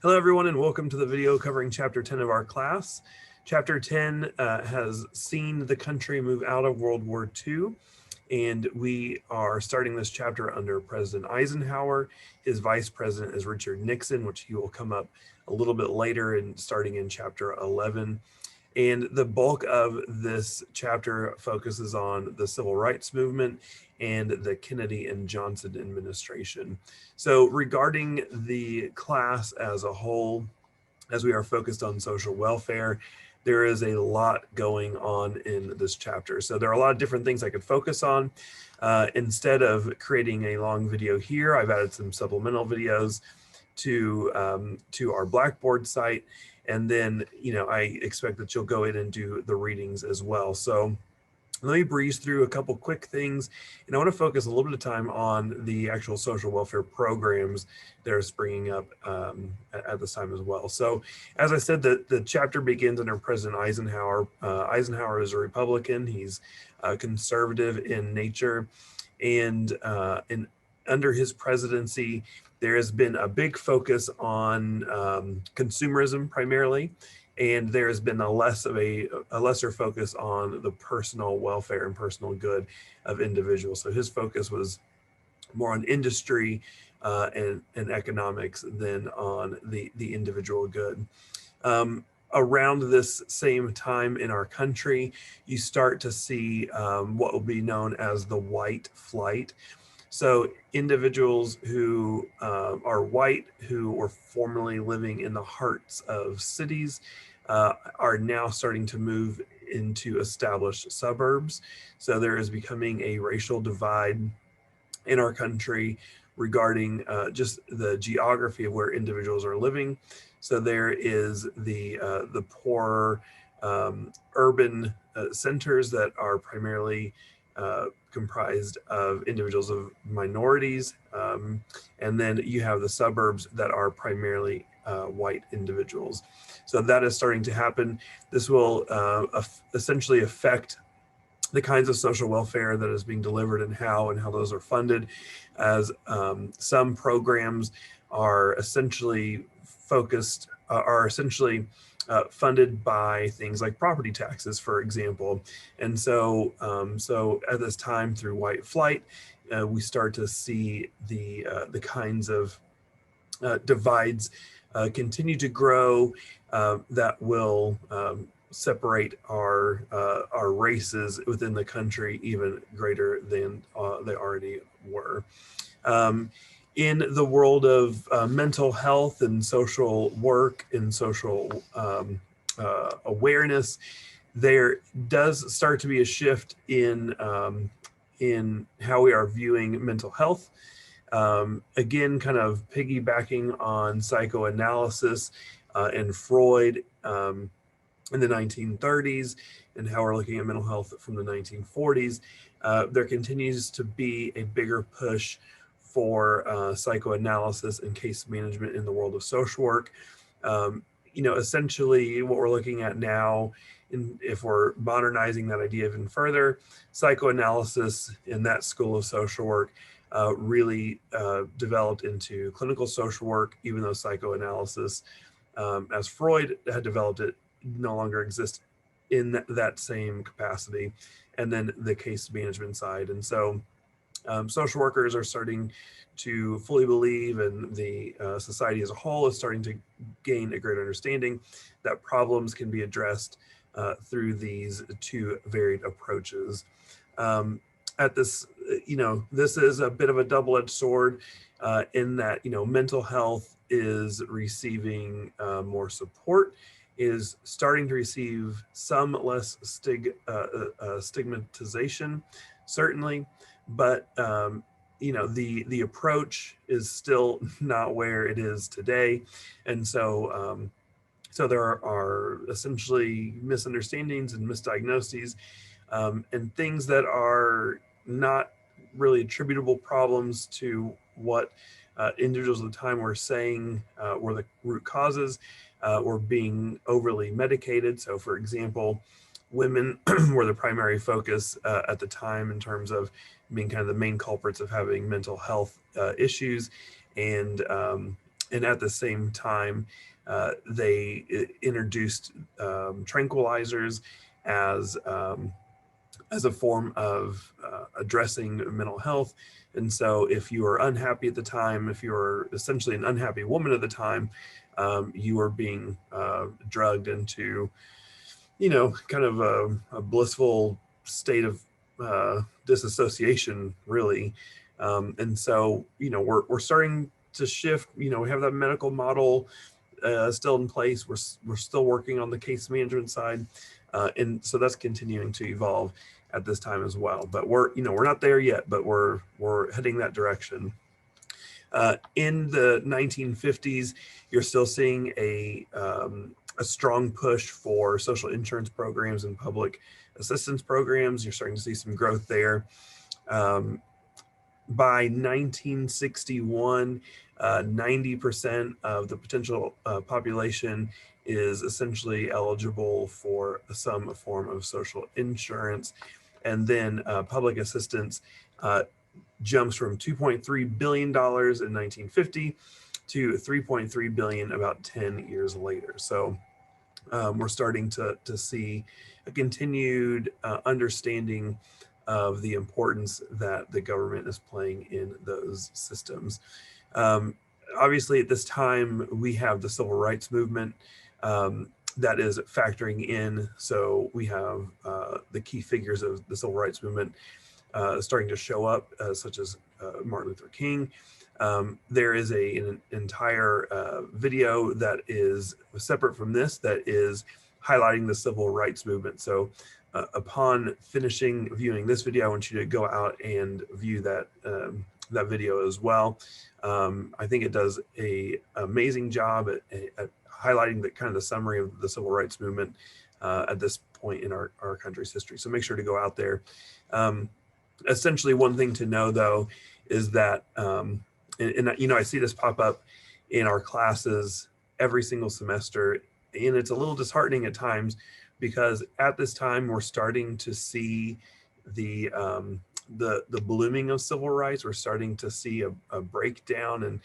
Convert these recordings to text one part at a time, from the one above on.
Hello everyone and welcome to the video covering Chapter 10 of our class. Chapter 10 has seen the country move out of World War II, and we are starting this chapter under President Eisenhower. His vice president is Richard Nixon, which he will come up a little bit later and starting in Chapter 11. And the bulk of this chapter focuses on the civil rights movement and the Kennedy and Johnson administration. So regarding the class as a whole, as we are focused on social welfare, there is a lot going on in this chapter. So there are a lot of different things I could focus on. Instead of creating a long video here, I've added some supplemental videos to our Blackboard site. And then, I expect that you'll go in and do the readings as well. So let me breeze through a couple quick things. And I want to focus a little bit of time on the actual social welfare programs that are springing up at this time as well. So as I said, the chapter begins under President Eisenhower. Eisenhower is a Republican. He's conservative in nature. And under his presidency, there has been a big focus on consumerism primarily, and there has been a lesser focus on the personal welfare and personal good of individuals. So his focus was more on industry and economics than on the individual good. Around this same time in our country, you start to see what will be known as the white flight. So individuals who are white, who were formerly living in the hearts of cities, are now starting to move into established suburbs. So there is becoming a racial divide in our country regarding just the geography of where individuals are living. So there is the poorer urban centers that are primarily comprised of individuals of minorities, and then you have the suburbs that are primarily white individuals. So that is starting to happen. This will essentially affect the kinds of social welfare that is being delivered and how those are funded, as some programs are essentially funded by things like property taxes, for example. And so at this time through white flight, we start to see the kinds of divides continue to grow that will separate our races within the country even greater than they already were. In the world of mental health and social work and social awareness, there does start to be a shift in how we are viewing mental health. Again, kind of piggybacking on psychoanalysis and Freud in the 1930s and how we're looking at mental health from the 1940s, there continues to be a bigger push for psychoanalysis and case management in the world of social work. Essentially what we're looking at now, if we're modernizing that idea even further, psychoanalysis in that school of social work really developed into clinical social work, even though psychoanalysis, as Freud had developed it, no longer exists in that same capacity, and then the case management side. And so social workers are starting to fully believe, and the society as a whole is starting to gain a greater understanding that problems can be addressed through these two varied approaches. At this, this is a bit of a double-edged sword in that, mental health is receiving more support, is starting to receive some less stigmatization, certainly, but the approach is still not where it is today. And so there are essentially misunderstandings and misdiagnoses and things that are not really attributable problems to what individuals at the time were saying were the root causes, were being overly medicated. So for example, women were the primary focus at the time in terms of being kind of the main culprits of having mental health issues. And And at the same time, they introduced tranquilizers as a form of addressing mental health. And so if you were unhappy at the time, if you were essentially an unhappy woman at the time, you were being drugged into, kind of a blissful state of disassociation, really. And so, we're starting to shift. We have that medical model still in place. We're still working on the case management side, and so that's continuing to evolve at this time as well. But we're not there yet, but we're heading that direction. In the 1950s, you're still seeing a strong push for social insurance programs and public assistance programs. You're starting to see some growth there. By 1961, 90% of the potential population is essentially eligible for some form of social insurance. And then public assistance jumps from $2.3 billion in 1950 to $3.3 billion about 10 years later. So we're starting to see a continued understanding of the importance that the government is playing in those systems. Obviously, at this time, we have the civil rights movement that is factoring in. So we have the key figures of the civil rights movement starting to show up, such as Martin Luther King. There is an entire video that is separate from this that is highlighting the civil rights movement. So upon finishing viewing this video, I want you to go out and view that video as well. I think it does an amazing job at highlighting the kind of the summary of the civil rights movement at this point in our country's history. So make sure to go out there. Essentially, one thing to know, though, is that, and I see this pop up in our classes every single semester, and it's a little disheartening at times because at this time we're starting to see the blooming of civil rights. We're starting to see a breakdown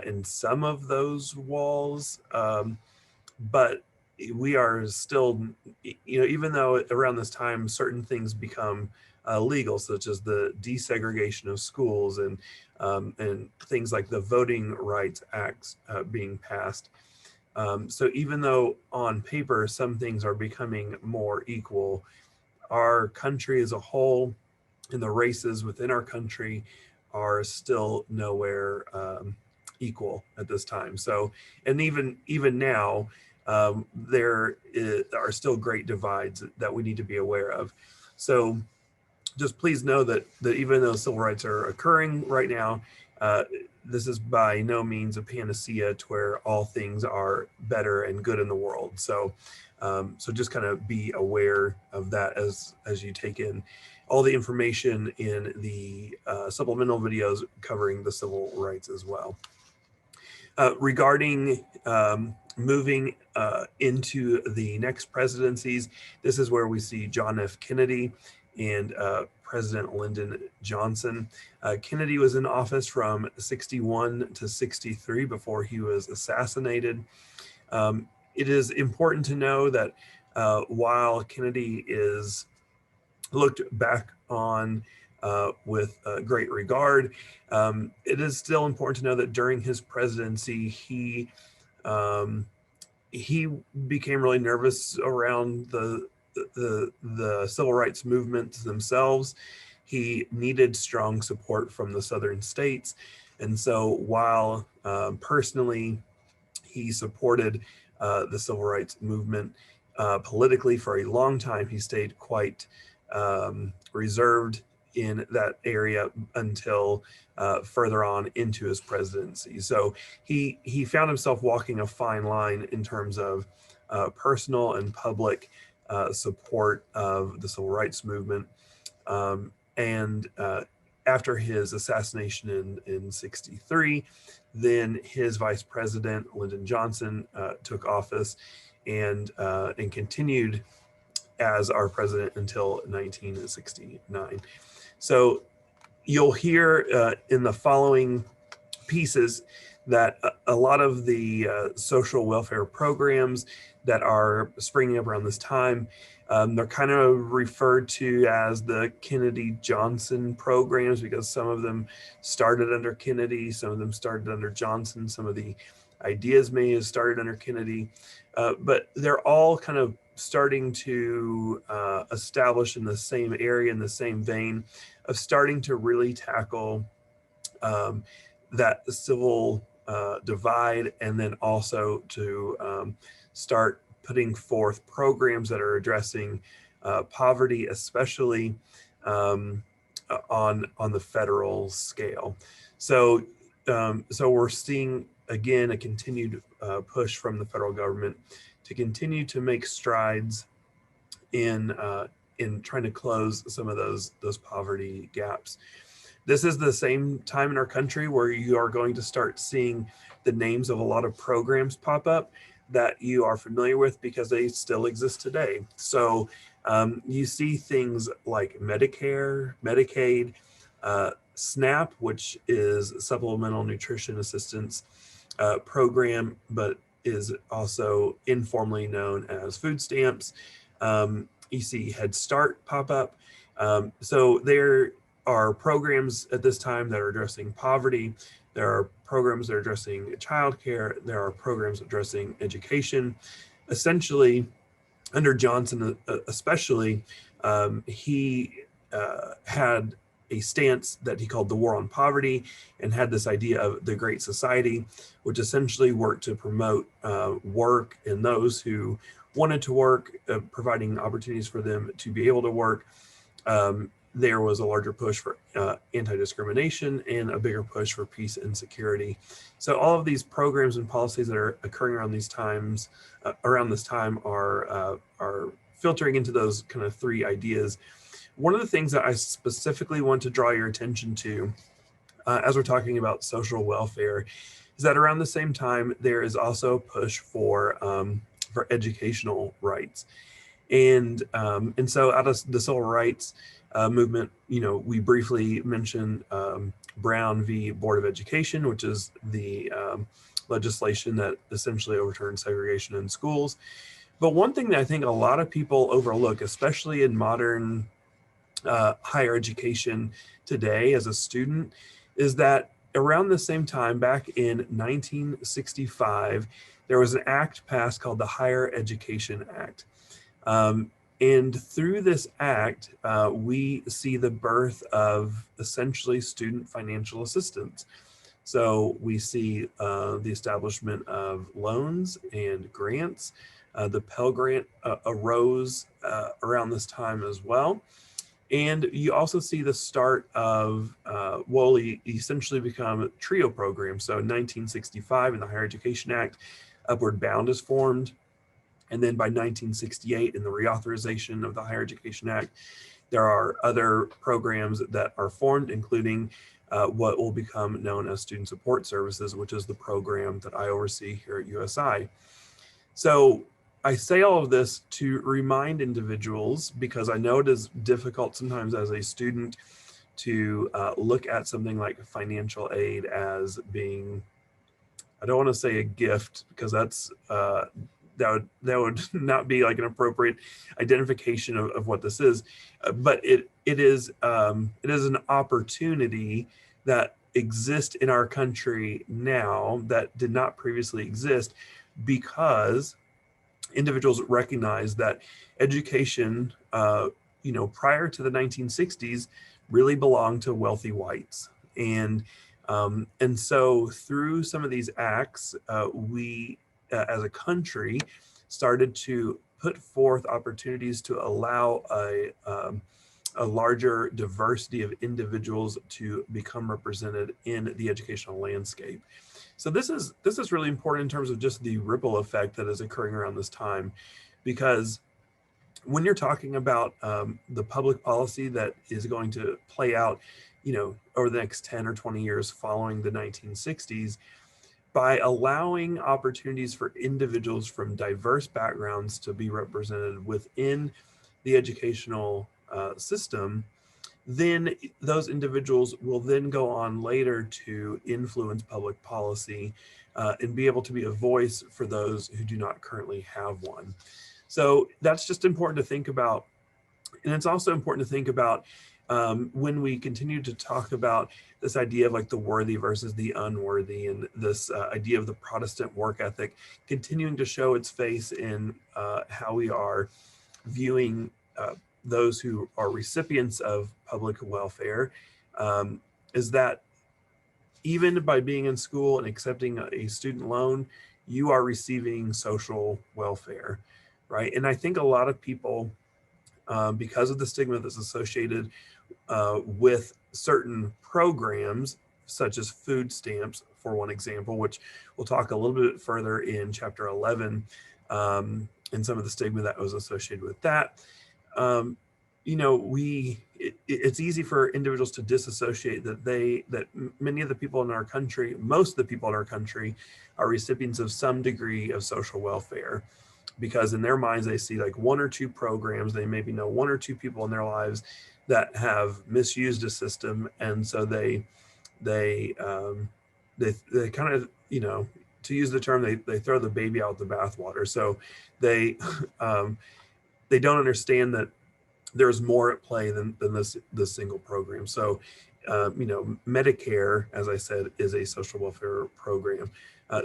in some of those walls, but we are still, even though around this time certain things become legal, such as the desegregation of schools and things like the Voting Rights Acts being passed. So even though on paper some things are becoming more equal, our country as a whole and the races within our country are still nowhere equal at this time. So, and even now, there are still great divides that we need to be aware of. So just please know that even though civil rights are occurring right now, this is by no means a panacea to where all things are better and good in the world. So, so just kind of be aware of that as you take in all the information in the supplemental videos covering the civil rights as well. Regarding moving into the next presidencies, this is where we see John F. Kennedy and President Lyndon Johnson. Kennedy was in office from 61 to 63 before he was assassinated. It is important to know that while Kennedy is looked back on with great regard, it is still important to know that during his presidency, he became really nervous around the civil rights movements themselves. He needed strong support from the southern states. And so while personally he supported the civil rights movement politically for a long time, he stayed quite reserved in that area until further on into his presidency. So he found himself walking a fine line in terms of personal and public support of the civil rights movement. And after his assassination in 63, then his vice president, Lyndon Johnson, took office and continued as our president until 1969. So you'll hear in the following pieces that a lot of the social welfare programs that are springing up around this time, they're kind of referred to as the Kennedy-Johnson programs, because some of them started under Kennedy, some of them started under Johnson, some of the ideas may have started under Kennedy, but they're all kind of starting to establish in the same area, in the same vein of starting to really tackle that civil divide, and then also to start putting forth programs that are addressing poverty, especially on the federal scale. So so we're seeing again a continued push from the federal government to continue to make strides in trying to close some of those poverty gaps. This is the same time in our country where you are going to start seeing the names of a lot of programs pop up that you are familiar with because they still exist today. So you see things like Medicare, Medicaid, SNAP, which is Supplemental Nutrition Assistance program, but is also informally known as food stamps. You see Head Start pop up. So there are programs at this time that are addressing poverty. There are programs that are addressing childcare. There are programs addressing education. Essentially, under Johnson especially, he had a stance that he called the War on Poverty, and had this idea of the Great Society, which essentially worked to promote work and those who wanted to work, providing opportunities for them to be able to work. There was a larger push for anti-discrimination and a bigger push for peace and security. So all of these programs and policies that are occurring around these times, around this time, are filtering into those kind of three ideas. One of the things that I specifically want to draw your attention to, as we're talking about social welfare, is that around the same time there is also a push for educational rights, and so out of the civil rights movement, we briefly mentioned Brown v. Board of Education, which is the legislation that essentially overturned segregation in schools. But one thing that I think a lot of people overlook, especially in modern higher education today as a student, is that around the same time, back in 1965, there was an act passed called the Higher Education Act. And through this act, we see the birth of essentially student financial assistance. So we see the establishment of loans and grants. The Pell Grant arose around this time as well. And you also see the start of, essentially become a TRIO program. So in 1965, in the Higher Education Act, Upward Bound is formed. And then by 1968, in the reauthorization of the Higher Education Act, there are other programs that are formed, including what will become known as Student Support Services, which is the program that I oversee here at USI. So I say all of this to remind individuals, because I know it is difficult sometimes as a student to look at something like financial aid as being, I don't want to say a gift, because that's that would not be like an appropriate identification of what this is, but it is an opportunity that exists in our country now that did not previously exist, because individuals recognize that education, prior to the 1960s, really belonged to wealthy whites, and so through some of these acts, we as a country started to put forth opportunities to allow a larger diversity of individuals to become represented in the educational landscape. So this is really important in terms of just the ripple effect that is occurring around this time, because when you're talking about the public policy that is going to play out, over the next 10 or 20 years following the 1960s, by allowing opportunities for individuals from diverse backgrounds to be represented within the educational system, then those individuals will then go on later to influence public policy and be able to be a voice for those who do not currently have one. So that's just important to think about. And it's also important to think about when we continue to talk about this idea of like the worthy versus the unworthy, and this idea of the Protestant work ethic continuing to show its face in how we are viewing those who are recipients of public welfare, is that even by being in school and accepting a student loan, you are receiving social welfare, right? And I think a lot of people, because of the stigma that's associated with certain programs, such as food stamps, for one example, which we'll talk a little bit further in chapter 11, and some of the stigma that was associated with that. It's easy for individuals to disassociate that many of the people in our country, most of the people in our country, are recipients of some degree of social welfare, because in their minds they see like one or two programs, they maybe know one or two people in their lives that have misused a system, and so they kind of, to use the term, they throw the baby out with the bathwater. So they they don't understand that there's more at play than this single program. So Medicare, as I said, is a social welfare program.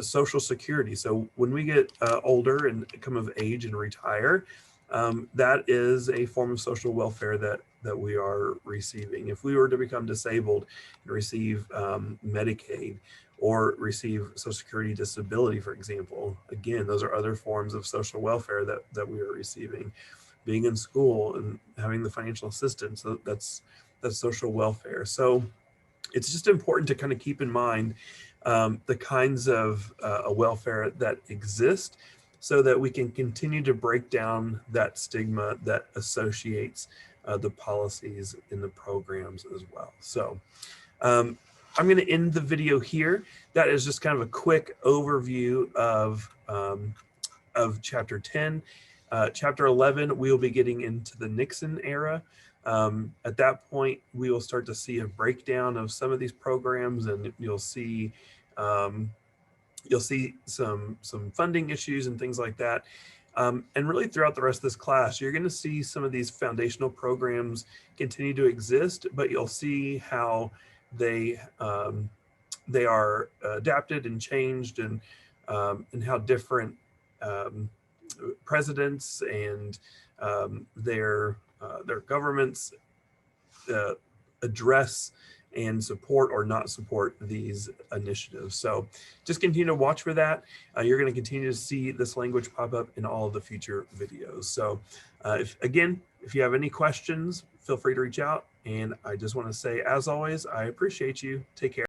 Social Security. So when we get older and come of age and retire, that is a form of social welfare that we are receiving. If we were to become disabled and receive Medicaid or receive Social Security disability, for example, again, those are other forms of social welfare that we are receiving. Being in school and having the financial assistance, that's social welfare. So it's just important to kind of keep in mind the kinds of welfare that exist, so that we can continue to break down that stigma that associates the policies in the programs as well. So I'm going to end the video here. That is just kind of a quick overview of chapter 10. Chapter 11, we will be getting into the Nixon era. At that point, we will start to see a breakdown of some of these programs, and you'll see some funding issues and things like that. And really throughout the rest of this class, you're going to see some of these foundational programs continue to exist, but you'll see how they are adapted and changed, and how different presidents and their governments address and support or not support these initiatives. So just continue to watch for that. You're going to continue to see this language pop up in all of the future videos. So if you have any questions, feel free to reach out. And I just want to say, as always, I appreciate you. Take care.